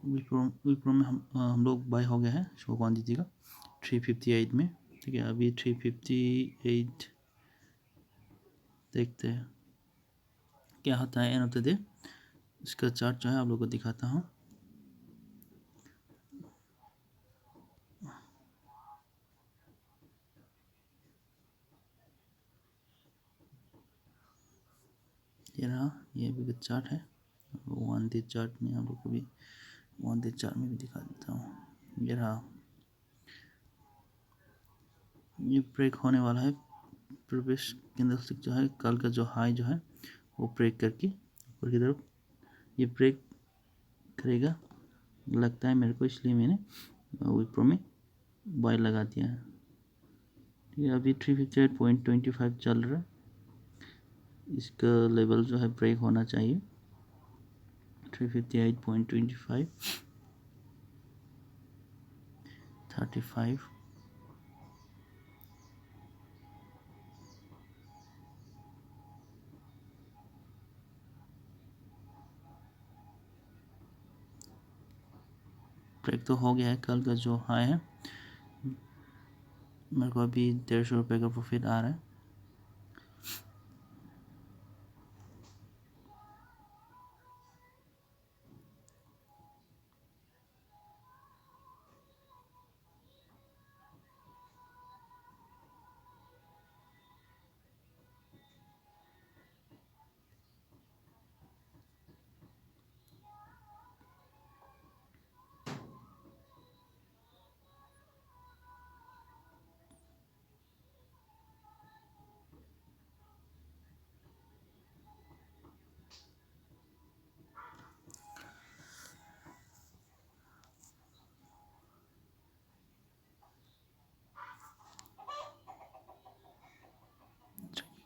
विप्रो में हम लोग बाय हो गया है शो क्वांटिटी का 358 में। ठीक है, अभी 358 देखते हैं क्या होता है एंड ऑफ द डे। इसका चार्ट जो है आप लोग को दिखाता हूँ। ये रहा, ये भी चार्ट है। वन डे चार्ट में आप लोग को भी वन डे चार्ट में भी दिखा देता हूँ। ये रहा, ये ब्रेक होने वाला है। प्रीवियस कैंडलस्टिक जो है, कल का जो हाई जो है वो ब्रेक करके ऊपर की तरफ ये ब्रेक करेगा लगता है मेरे को, इसलिए मैंने विप्रो में बाय लगा दिया है। ठीक है, अभी 358.25 चल रहा है। इसका लेवल जो है ब्रेक होना चाहिए 358.25 35। ब्रेक तो हो गया है। कल का जो हाई है मेरे को अभी 150 रुपये का प्रॉफिट आ रहा है।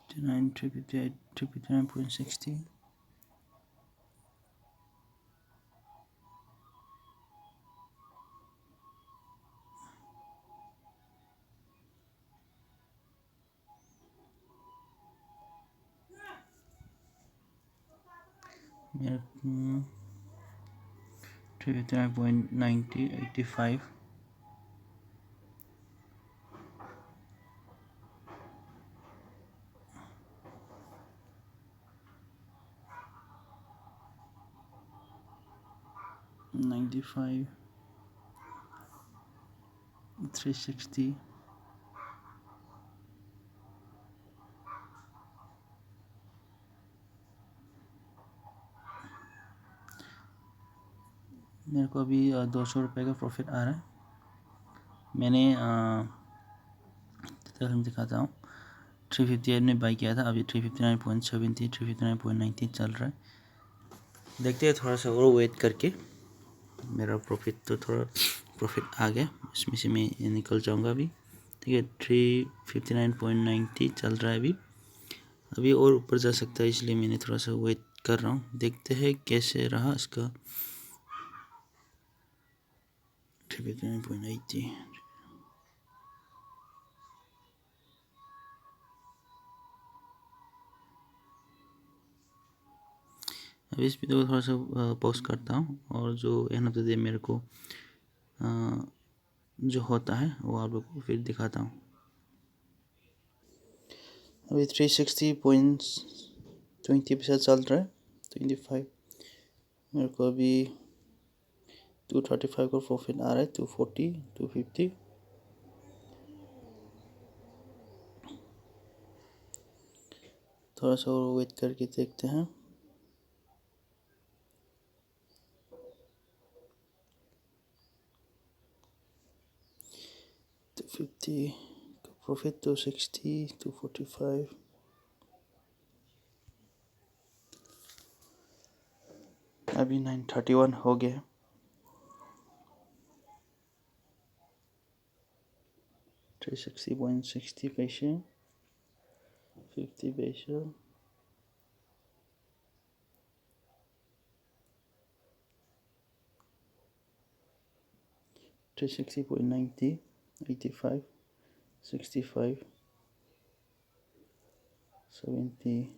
$359, $358, $359.60। मेरे 359.90 85। $95, $360। मेरे को अभी 200 रुपये का प्रॉफिट आ रहा है। मैंने हम दिखाता हूँ, 358 में बाई किया था, अभी 359.70 359.90 चल रहा है। देखते हैं थोड़ा सा और वेट करके। मेरा प्रॉफिट तो थोड़ा प्रॉफिट आ गया, इसमें से मैं निकल जाऊंगा अभी। ठीक है, 359.90 चल रहा है अभी। अभी और ऊपर जा सकता है, इसलिए मैंने थोड़ा सा वेट कर रहा हूँ। देखते हैं कैसे रहा इसका 359.80। अभी इस वीडियो को थोड़ा सा पॉज करता हूँ और जो एंड ऑफ द डे मेरे को जो होता है वो आप लोग को फिर दिखाता हूँ। अभी 360.20% चल रहा है। 25 मेरे को अभी 235 का प्रॉफिट आ रहा है। 240 250 थोड़ा सा और वेट करके देखते हैं। तो 50 का प्रॉफिट, 260 245 अभी 931 हो गया। $360.60 पैसे 50 पैसे 360.90 85 65 70 $360.90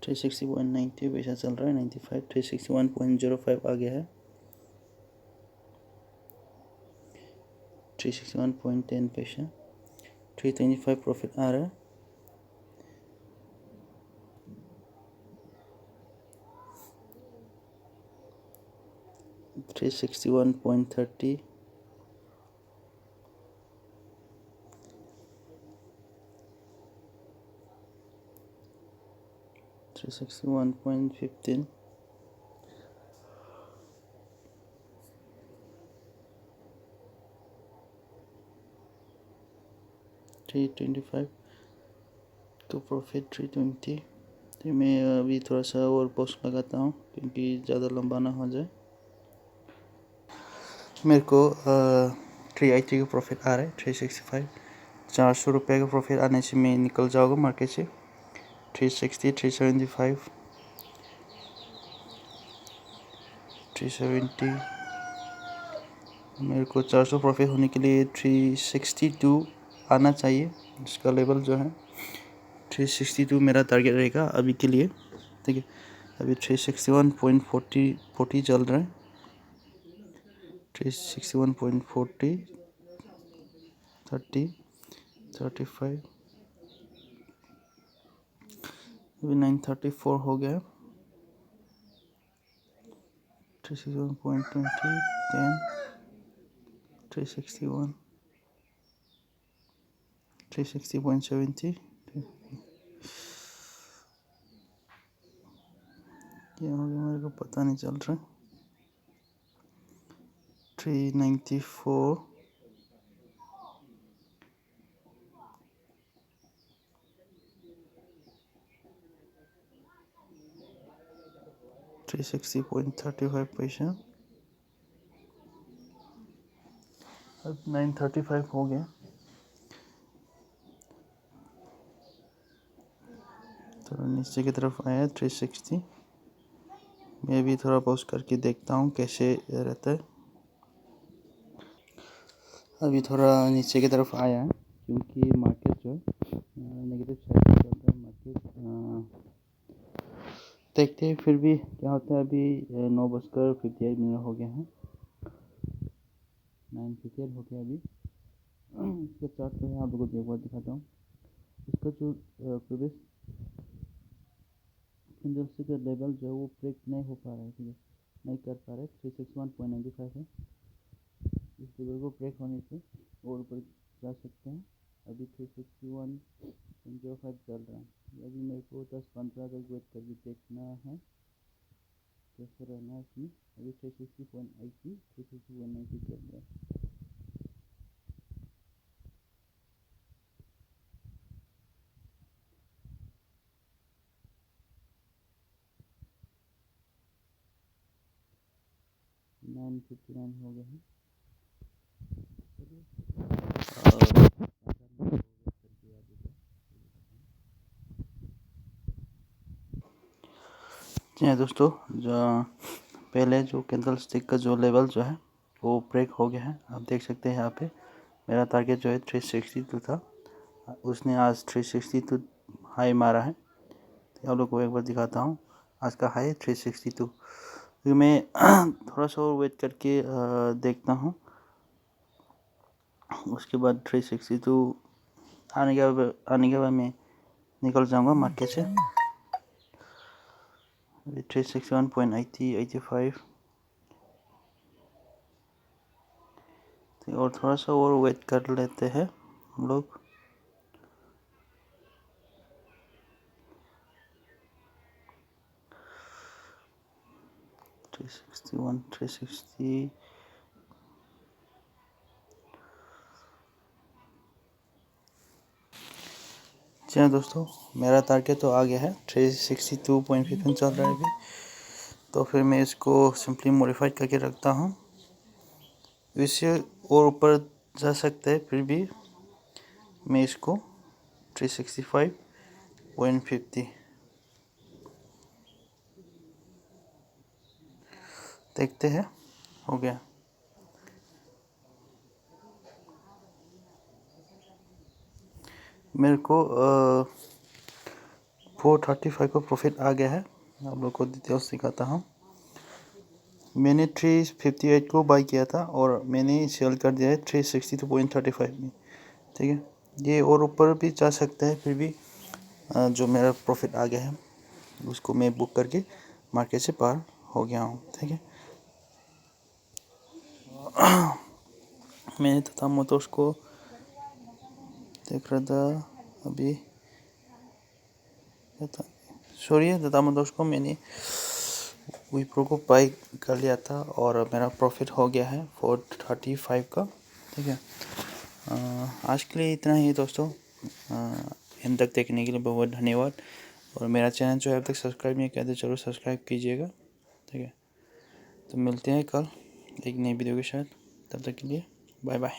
360.90 पैसा चल रहा है, 95, 361.05 आ गया है, 361.10 पैसा, 325 प्रॉफिट आ रहा है, 361.30, 361.15, 325 तो प्रॉफिट 320। तो मैं अभी थोड़ा सा और पोस्ट लगाता हूँ क्योंकि ज़्यादा लंबा ना हो जाए। मेरे को 380 का प्रॉफिट आ रहा है, 365, 400 रुपये का प्रॉफिट आने से मैं निकल जाऊँगा मार्केट से। 360, 375, 370, मेरे को 400 प्रॉफिट होने के लिए 362 आना चाहिए, इसका लेवल जो है 362 मेरा टारगेट रहेगा अभी के लिए। ठीक है, अभी 361.40 चल रहा है, 361.40, 30, 35, अभी 934 हो गया, 361.20, 10, 361, 360.70, क्या हो गया मेरे को पता नहीं चल रहा है, 394, 360.35 पैसा, अब 935 हो गया, थोड़ा नीचे की तरफ आया 360। मैं भी थोड़ा पॉज करके देखता हूँ कैसे रहता है। अभी थोड़ा नीचे की तरफ आया है क्योंकि मार्केट जो नेगेटिव साइड पे चल रहा है मार्केट। देखते हैं फिर भी क्या होता है। अभी 9:58 हो गया है, 9:58 हो गया अभी। इसका चार्ट जो है आप लोगों को एक बार दिखाता हूँ। इसका जो प्रीवियस कैंडलस्टिक का लेवल जो है वो ब्रेक नहीं हो पा रहा है, ठीक है, नहीं कर पा रहा है। 361.95 है, इस लेवल को ब्रेक होने से और ऊपर जा सकते हैं। अभी 361.05 चल रहा है, अभी मेरे को 10-15 तक वेट करके देखना है कैसे रहना है इसमें। अभी 360.80, 360.90 चल रहा है। नाइन 59 हो गया है। जी हाँ दोस्तों, जो पहले जो कैंडल स्टिक का जो लेवल जो है वो ब्रेक हो गया है। आप देख सकते हैं यहाँ पे मेरा टारगेट जो है 362 था, उसने आज 362 हाई मारा है। तो आप लोग को एक बार दिखाता हूँ, आज का हाई 362। तो मैं थोड़ा सा और वेट करके देखता हूँ, उसके बाद 362 आने के बाद मैं निकल जाऊँगा मार्केट से। 361.80, 85, और थोड़ा सा और वेट कर लेते हैं हम लोग। Three sixty 360। जी हाँ दोस्तों, मेरा टारगेट तो आ गया है, 362.15 चल रहा है अभी। तो फिर मैं इसको सिंपली मॉडिफाइड करके रखता हूँ, इससे और ऊपर जा सकता है। फिर भी मैं इसको 365.50 देखते हैं, हो गया। मेरे को 435 का प्रॉफिट आ गया है। आप लोग को डिटेल्स दिखाता हूँ। मैंने 358 को बाई किया था और मैंने सेल कर दिया है 362.35 में। ठीक है, ये और ऊपर भी जा सकता है, फिर भी जो मेरा प्रॉफिट आ गया है उसको मैं बुक करके मार्केट से पार हो गया हूँ। ठीक है, मैंने टाटा मोटर्स को देख रहा था अभी, सॉरी, टाटा मोटर्स को मैंने विप्रो को बाई कर लिया था और मेरा प्रॉफिट हो गया है 435 का। ठीक है, आज के लिए इतना ही दोस्तों। एंड तक देखने के लिए बहुत धन्यवाद। और मेरा चैनल जो है अब तक सब्सक्राइब नहीं किया तो जरूर सब्सक्राइब कीजिएगा। ठीक है, तो मिलते हैं कल एक नई वीडियो के साथ। तब तक के लिए बाय बाय।